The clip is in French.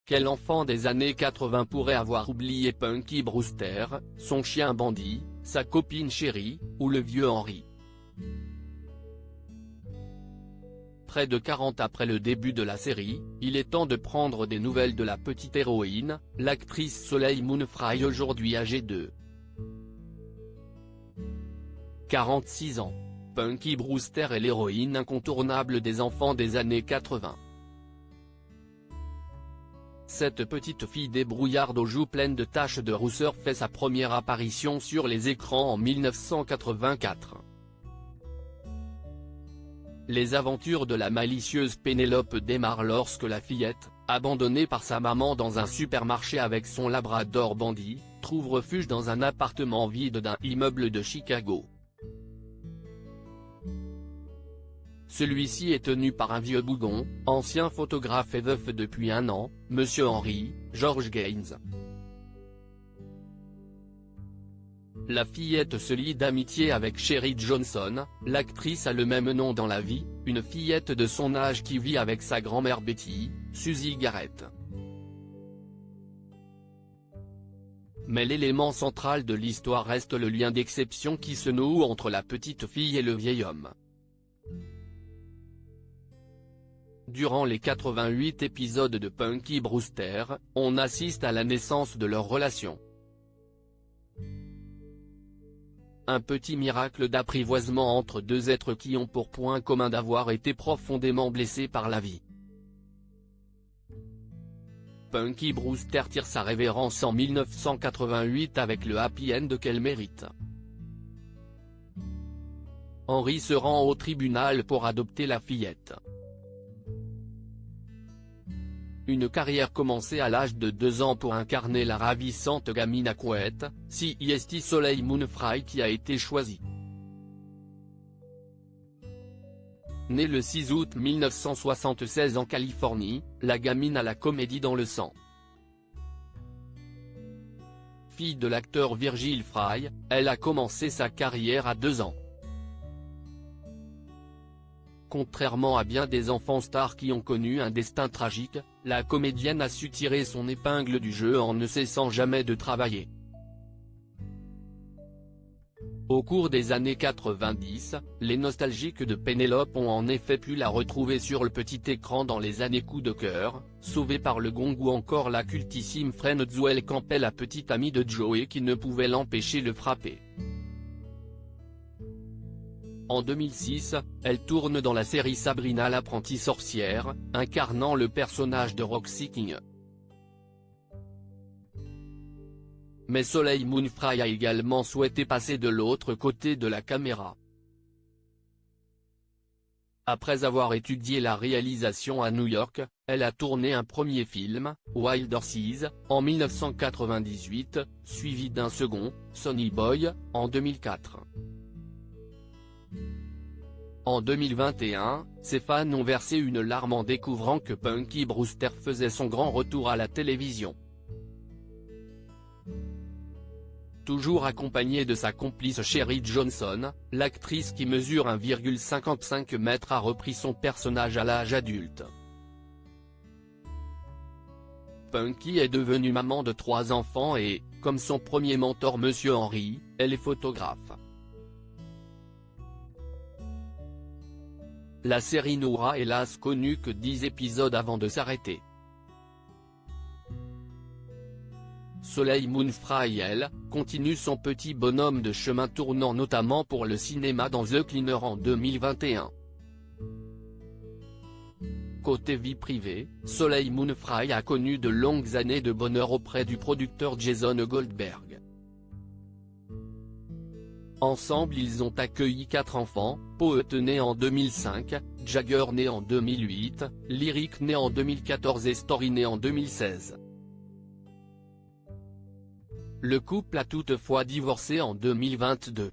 Quel enfant des années 80 pourrait avoir oublié Punky Brewster, son chien Bandy, sa copine Chérie, ou le vieux Henry? Près de 40 après le début de la série, il est temps de prendre des nouvelles de la petite héroïne, l'actrice Soleil Moon Frye, aujourd'hui âgée de 46 ans. Punky Brewster est l'héroïne incontournable des enfants des années 80. Cette petite fille débrouillarde aux joues pleines de taches de rousseur fait sa première apparition sur les écrans en 1984. Les aventures de la malicieuse Pénélope démarrent lorsque la fillette, abandonnée par sa maman dans un supermarché avec son labrador Bandy, trouve refuge dans un appartement vide d'un immeuble de Chicago. Celui-ci est tenu par un vieux bougon, ancien photographe et veuf depuis un an, Monsieur Henry, George Gaines. La fillette se lie d'amitié avec Sherry Johnson, l'actrice a le même nom dans la vie, une fillette de son âge qui vit avec sa grand-mère Betty, Susie Garrett. Mais l'élément central de l'histoire reste le lien d'exception qui se noue entre la petite fille et le vieil homme. Durant les 88 épisodes de Punky Brewster, on assiste à la naissance de leur relation. Un petit miracle d'apprivoisement entre deux êtres qui ont pour point commun d'avoir été profondément blessés par la vie. Punky Brewster tire sa révérence en 1988 avec le happy end qu'elle mérite. Henry se rend au tribunal pour adopter la fillette. Une carrière commencée à l'âge de 2 ans pour incarner la ravissante gamine Aquette, CIST Soleil Moon Frye qui a été choisie. Née le 6 août 1976 en Californie, la gamine a la comédie dans le sang. Fille de l'acteur Virgil Frye, elle a commencé sa carrière à 2 ans. Contrairement à bien des enfants stars qui ont connu un destin tragique, la comédienne a su tirer son épingle du jeu en ne cessant jamais de travailler. Au cours des années 90, les nostalgiques de Pénélope ont en effet pu la retrouver sur le petit écran dans les années Coup de cœur, Sauvée par le gong ou encore la cultissime Friends où elle campait la petite amie de Joey qui ne pouvait l'empêcher de frapper. En 2006, elle tourne dans la série Sabrina l'apprentie sorcière, incarnant le personnage de Roxy King. Mais Soleil Moon Frye a également souhaité passer de l'autre côté de la caméra. Après avoir étudié la réalisation à New York, elle a tourné un premier film, Wild Horses, en 1998, suivi d'un second, Sonny Boy, en 2004. En 2021, ses fans ont versé une larme en découvrant que Punky Brewster faisait son grand retour à la télévision. Toujours accompagnée de sa complice Sherry Johnson, l'actrice qui mesure 1,55 m a repris son personnage à l'âge adulte. Punky est devenue maman de 3 enfants et, comme son premier mentor Monsieur Henry, elle est photographe. La série n'aura hélas connu que 10 épisodes avant de s'arrêter. Soleil Moon Frye elle, continue son petit bonhomme de chemin tournant notamment pour le cinéma dans The Cleaner en 2021. Côté vie privée, Soleil Moon Frye a connu de longues années de bonheur auprès du producteur Jason Goldberg. Ensemble ils ont accueilli 4 enfants, Poet né en 2005, Jagger né en 2008, Lyric né en 2014 et Story né en 2016. Le couple a toutefois divorcé en 2022.